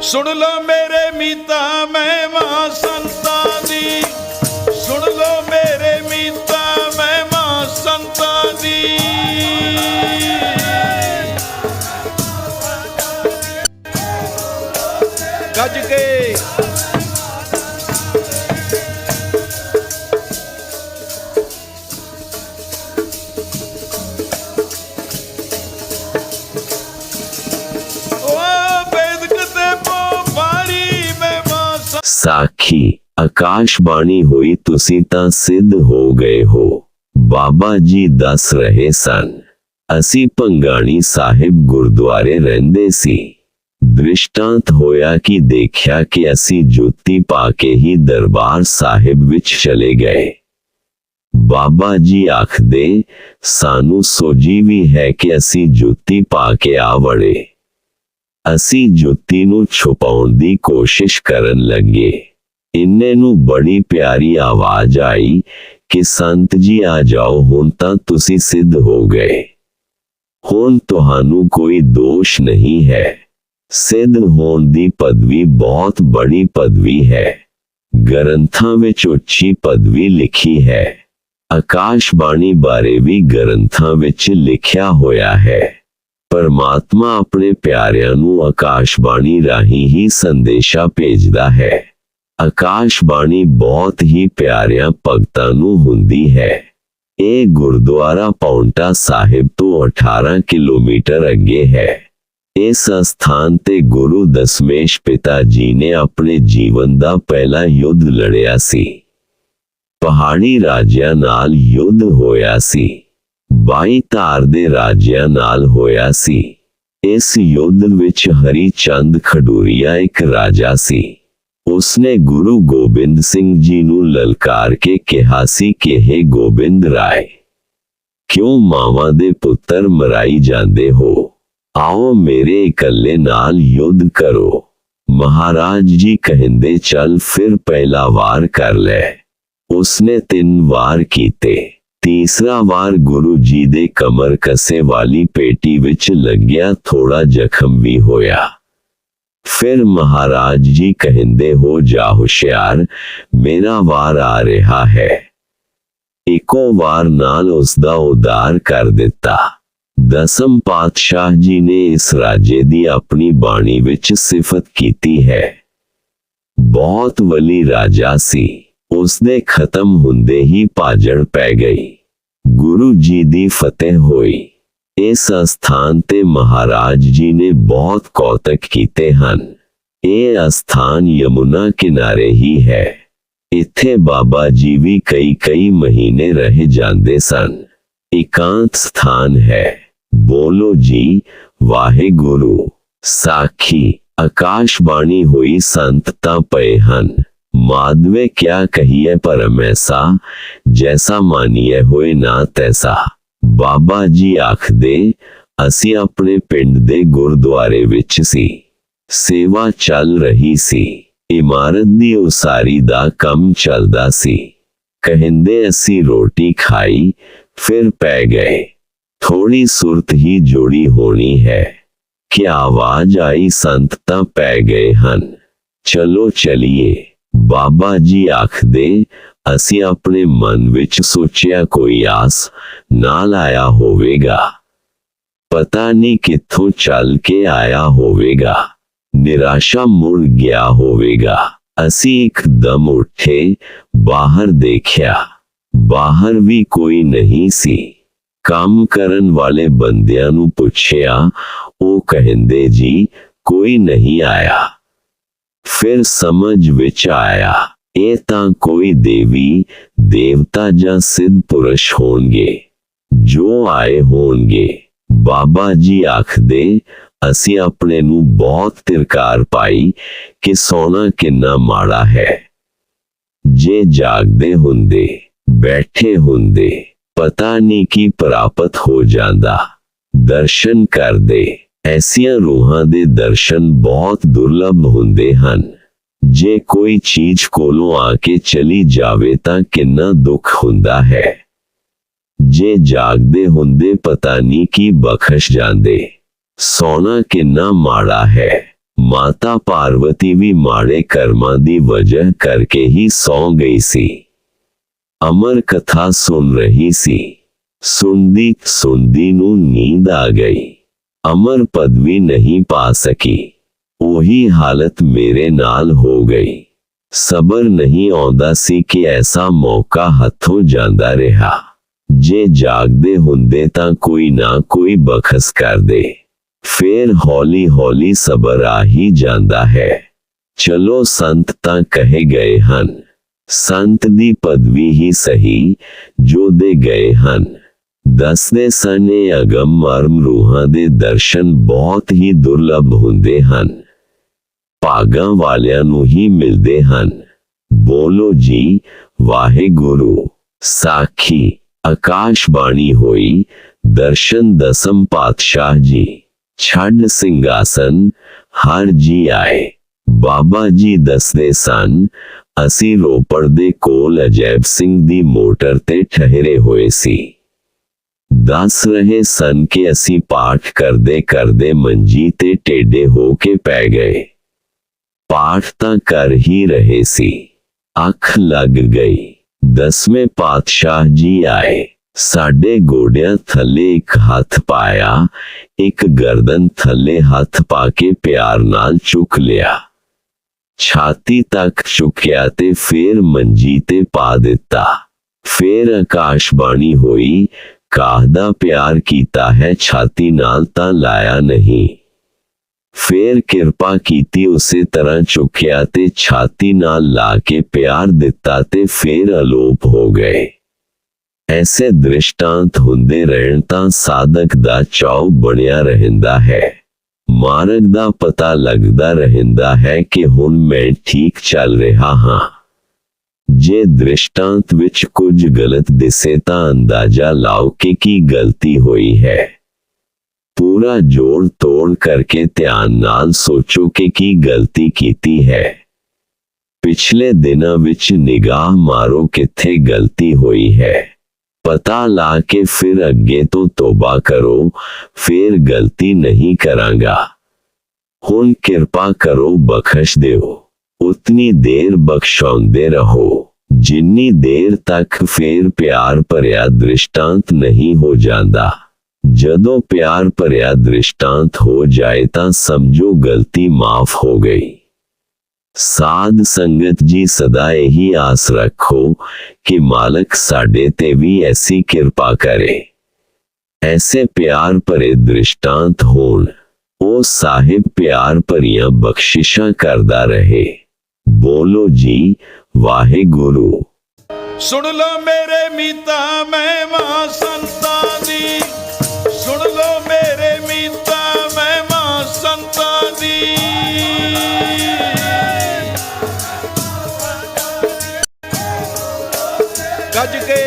सुन लो मेरे मीता महिमा संता दी, सुन लो मेरे मीता महिमा संता दी। गज के साखी आकाशबाणी हुई तुसी तां सिद्ध हो गए हो। बाबा जी दस रहे सन, असी भंगाणी साहिब गुरुद्वारे रहिंदे सी। दृष्टांत होया कि देखिया कि असी जुत्ती पा के ही दरबार साहिब विच चले गए। बाबा जी आखदे सानू सोजी भी है कि असी जुत्ती पा के आ वड़े। असी जुत्ती नू छुपाउण दी कोशिश करन लगे। इन्ने नू बड़ी प्यारी आवाज आई कि संत जी आ जाओ, हुण तां तुसी सिद्ध हो गए, हुण तुहानू कोई दोष नहीं है। सिद्ध होण दी पदवी बहुत बड़ी पदवी है। ग्रंथां विच उच्ची पदवी लिखी है। आकाशबाणी बारे भी ग्रंथां विच लिखिया होया है। परमात्मा अपने प्यारिਆਂ ਨੂੰ आकाशबाणी राही ही संदेशा भेजदा है। आकाशबाणी बहुत ही प्यारिਆਂ भगतां ਨੂੰ ਹੁੰਦੀ है। ਇਹ गुरुद्वारा पाउंटा साहिब तो 18 किलोमीटर अगे है। इस स्थान ते गुरु दशमेश पिता जी ने अपने जीवन का पहला युद्ध लड़िया सी। पहाड़ी राजियां नाल युद्ध होया सी। 22 धार दे राजियां नाल होया सी। इस युद्ध विच हरी चंद खडूरिया एक राजा सी। उसने गुरु गोबिंद सिंह जी नू ललकार के कहा सी कि हे गोबिंद राय, क्यों मावां दे पुत्तर मराई जांदे हो? आओ मेरे इकल्ले नाल युद्ध करो। महाराज जी कहिंदे चल फिर पहला वार कर ले। उसने 3 वार कीते। तीसरा वार गुरु जी दे कमर कसे वाली पेटी विच लग्या थोड़ा जख्म भी होया। फिर महाराज जी कहिंदे हो जा होशियार, मेरा वार आ रहा है। इको वार नाल उसदा उद्धार कर दिता। दसम पातशाह जी ने इस राजे दी अपनी बाणी विच सिफत कीती है। बहुत वली राजा सी। उसदे खत्म हुंदे ही भाजड़ पै गई। गुरु जी दी फतेह होई। इस स्थान ते महाराज जी ने बहुत कौतक कीते हन। ये स्थान यमुना किनारे ही है। इत्थे बाबा जी भी कई महीने रह जांदे सन। एकांत स्थान है। बोलो जी वाहे गुरु। साखी आकाशबाणी हुई संत तां पए हन। माधवे क्या कहिए परम ऐसा, जैसा मानिए होए ना तैसा। बाबा जी आखदे असी अपने पिंड दे गुरुद्वारे विच सी। सेवा चल रही सी। इमारत दी उसारी दा कम चलदा सी। कहिंदे असी रोटी खाई फिर पै गए। थोड़ी सुरत ही जोड़ी होनी है। क्या आवाज आई संत तां पै गए हन। चलो चलिए। बाबा जी आखदे असी अपने मन विच सोचिया कोई आस नाल आया होवेगा। पता नहीं कित्थों चल के आया होवेगा। निराशा मुड़ गया होवेगा। असी एकदम उठे, बाहर देखिया। बाहर भी कोई नहीं सी। काम करन वाले बंदियां नू पुछया, ओ कहिंदे जी कोई नहीं आया। फिर समझ विच आया, ये तां कोई देवी देवता जां सिद्ध पुरुष होणगे जो आए होणगे। बाबा जी आखदे असी अपने नू बहुत तिरकार पाई कि सोना किन्ना माड़ा है। जे जागदे हुंदे बैठे हुंदे पता नहीं की प्राप्त हो जांदा। दर्शन कर दे। ऐसियां रूहां दे दर्शन बहुत दुर्लभ हुंदे हन। जे कोई चीज कोलों आके चली जावे तां किन्ना दुख हुंदा है। जे जागदे हुंदे पता नहीं की बखश जांदे। सोना किन्ना माड़ा है। ਮਾਤਾ ਪਾਰਵਤੀ ਵੀ ਮਾੜੇ ਕਰਮਾਂ ਦੀ ਵਜ੍ਹਾ ਕਰਕੇ ਹੀ ਸੌਂ ਗਈ ਸੀ। ਅਮਰ ਕਥਾ ਸੁਣ ਰਹੀ ਸੀ। ਸੁਣਦੀ ਸੁਣਦੀ ਨੂੰ ਨੀਂਦ ਆ ਗਈ। ਅਮਰ ਪਦਵੀ ਨਹੀਂ ਪਾ ਸਕੀ। ਉਹੀ ਹਾਲਤ ਮੇਰੇ ਨਾਲ ਹੋ ਗਈ। ਸਬਰ ਨਹੀਂ ਆਉਂਦਾ ਸੀ ਕਿ ਐਸਾ ਮੌਕਾ ਹੱਥੋਂ ਜਾਂਦਾ ਰਿਹਾ। ਜੇ ਜਾਗਦੇ ਹੁੰਦੇ ਤਾਂ ਕੋਈ ਨਾ ਕੋਈ ਬਖਸ਼ ਕਰਦੇ। ਫੇਰ ਹੌਲੀ ਹੌਲੀ ਸਬਰ ਆ ਹੀ ਜਾਂਦਾ ਹੈ। ਚਲੋ ਸੰਤ ਤਾਂ ਕਹੇ ਗਏ ਹਨ। ਸੰਤ ਦੀ ਪਦਵੀ ਹੀ ਸਹੀ ਜੋ ਦੇ ਗਏ ਹਨ। ਦੱਸਦੇ ਸਨ ਇਹ ਅਗਮ ਮਰਮ ਰੂਹਾਂ ਦੇ ਦਰਸ਼ਨ ਬਹੁਤ ਹੀ ਦੁਰਲੱਭ ਹੁੰਦੇ ਹਨ। ਭਾਗਾਂ ਵਾਲਿਆਂ ਨੂੰ ਹੀ ਮਿਲਦੇ ਹਨ। ਬੋਲੋ ਜੀ ਵਾਹਿਗੁਰੂ। ਸਾਖੀ ਆਕਾਸ਼ਬਾਣੀ ਹੋਈ। ਦਰਸ਼ਨ ਦਸਮ ਪਾਤਸ਼ਾਹ ਜੀ। ਛੱਡ ਸਿੰਘਾਸਨ ਹਰ ਜੀ ਆਏ। ਬਾਬਾ ਜੀ ਦੱਸਦੇ ਸਨ, ਅਸੀਂ ਰੋਪੜ ਦੇ ਕੋਲ ਅਜੈਬ ਸਿੰਘ ਦੀ ਮੋਟਰ ਤੇ ਠਹਿਰੇ ਹੋਏ ਸੀ। ਦੱਸ ਰਹੇ ਸਨ ਕਿ ਅਸੀਂ ਪਾਠ ਕਰਦੇ ਕਰਦੇ ਮੰਜੀ ਤੇ ਟੇਢੇ ਹੋ ਕੇ ਪੈ ਗਏ। ਪਾਠ ਤਾਂ ਕਰ ਹੀ ਰਹੇ ਸੀ। ਅੱਖ ਲੱਗ ਗਈ। ਦਸਵੇਂ ਪਾਤਸ਼ਾਹ ਜੀ ਆਏ। ਸਾਡੇ ਗੋਡਿਆਂ ਥੱਲੇ ਇੱਕ ਹੱਥ ਪਾਇਆ, ਇੱਕ ਗਰਦਨ ਥੱਲੇ ਹੱਥ ਪਾ ਕੇ ਪਿਆਰ ਨਾਲ ਚੁੱਕ ਲਿਆ। ਛਾਤੀ ਤੱਕ ਚੁੱਕਿਆ ਤੇ ਫੇਰ ਮੰਜੀ ਤੇ ਪਾ ਦਿੱਤਾ। ਫੇਰ ਆਕਾਸ਼ਬਾਣੀ ਹੋਈ, ਕਾਹਦਾ ਪਿਆਰ ਕੀਤਾ ਹੈ, ਛਾਤੀ ਨਾਲ ਤਾਂ ਲਾਇਆ ਨਹੀਂ। ਫੇਰ ਕਿਰਪਾ ਕੀਤੀ, ਉਸੇ ਤਰ੍ਹਾਂ ਚੁੱਕਿਆ ਤੇ ਛਾਤੀ ਨਾਲ ਲਾ ਕੇ ਪਿਆਰ ਦਿੱਤਾ ਤੇ ਫੇਰ ਅਲੋਪ ਹੋ ਗਏ। ਐਸੇ ਦ੍ਰਿਸ਼ਟਾਂਤ ਹੁੰਦੇ ਰਹਿਣ ਤਾਂ ਸਾਧਕ ਦਾ ਚਾਉ ਬਣਿਆ ਰਹਿੰਦਾ ਹੈ। ਮਾਰਗ ਦਾ ਪਤਾ ਲੱਗਦਾ ਰਹਿੰਦਾ ਹੈ ਕਿ ਹੁਣ ਮੈਂ ਠੀਕ ਚੱਲ ਰਿਹਾ ਹਾਂ। ਜੇ ਦ੍ਰਿਸ਼ਟਾਂਤ ਵਿੱਚ ਕੁਝ ਗਲਤ ਦਿਸੇ ਤਾਂ ਅੰਦਾਜ਼ਾ ਲਾਓ ਕਿ ਕੀ ਗਲਤੀ ਹੋਈ ਹੈ। ਪੂਰਾ ਜੋੜ ਤੋੜ ਕਰਕੇ ਧਿਆਨ ਨਾਲ ਸੋਚੋ ਕਿ ਕੀ ਗਲਤੀ ਕੀਤੀ ਹੈ। ਪਿਛਲੇ ਦਿਨਾਂ ਵਿੱਚ ਨਿਗਾਹ ਮਾਰੋ ਕਿੱਥੇ ਗਲਤੀ ਹੋਈ ਹੈ। ਪਤਾ ਲਾ ਕੇ ਫਿਰ ਅੱਗੇ ਤੋਂ ਤੋਬਾ ਕਰੋ, ਫਿਰ ਗਲਤੀ ਨਹੀਂ ਕਰਾਂਗਾ। ਹੁਣ ਕਿਰਪਾ ਕਰੋ ਬਖਸ਼ ਦਿਓ। ਉਤਨੀ ਦੇਰ ਬਖਸ਼ਾਉਂਦੇ ਰਹੋ ਜਿੰਨੀ ਦੇਰ ਤੱਕ ਫੇਰ ਪਿਆਰ ਭਰਿਆ ਦ੍ਰਿਸ਼ਟਾਂਤ ਨਹੀਂ ਹੋ ਜਾਂਦਾ। ਜਦੋਂ ਪਿਆਰ ਭਰਿਆ ਦ੍ਰਿਸ਼ਟਾਂਤ ਹੋ ਜਾਏ ਤਾਂ ਸਮਝੋ ਗਲਤੀ ਮਾਫ ਹੋ ਗਈ। ਸਾਧ ਸੰਗਤ ਜੀ ਸਦਾ ਇਹੀ ਆਸ ਰੱਖੋ ਕਿ ਮਾਲਕ ਸਾਡੇ ਤੇ ਵੀ ਐਸੀ ਕਿਰਪਾ ਕਰੇ, ਐਸੇ ਪਿਆਰ ਭਰੇ ਦ੍ਰਿਸ਼ਟਾਂਤ ਹੋਣ। ਉਹ ਸਾਹਿਬ ਪਿਆਰ ਭਰੀਆਂ ਬਖਸ਼ਿਸ਼ਾਂ ਕਰਦਾ ਰਹੇ। ਬੋਲੋ ਜੀ ਵਾਹਿਗੁਰੂ। ਸੁਣ ਲੋ ਮੇਰੇ ਮੀਤਾ ਮਹਿਮਾ ਸੰਤਾਂ ਦੀ। ਸੁਣ ਲੋ ਮੇਰੇ ਮੀਤਾ ਮਹਿਮਾ ਸੰਤਾਂ ਦੀ। ਗੱਜ ਕੇ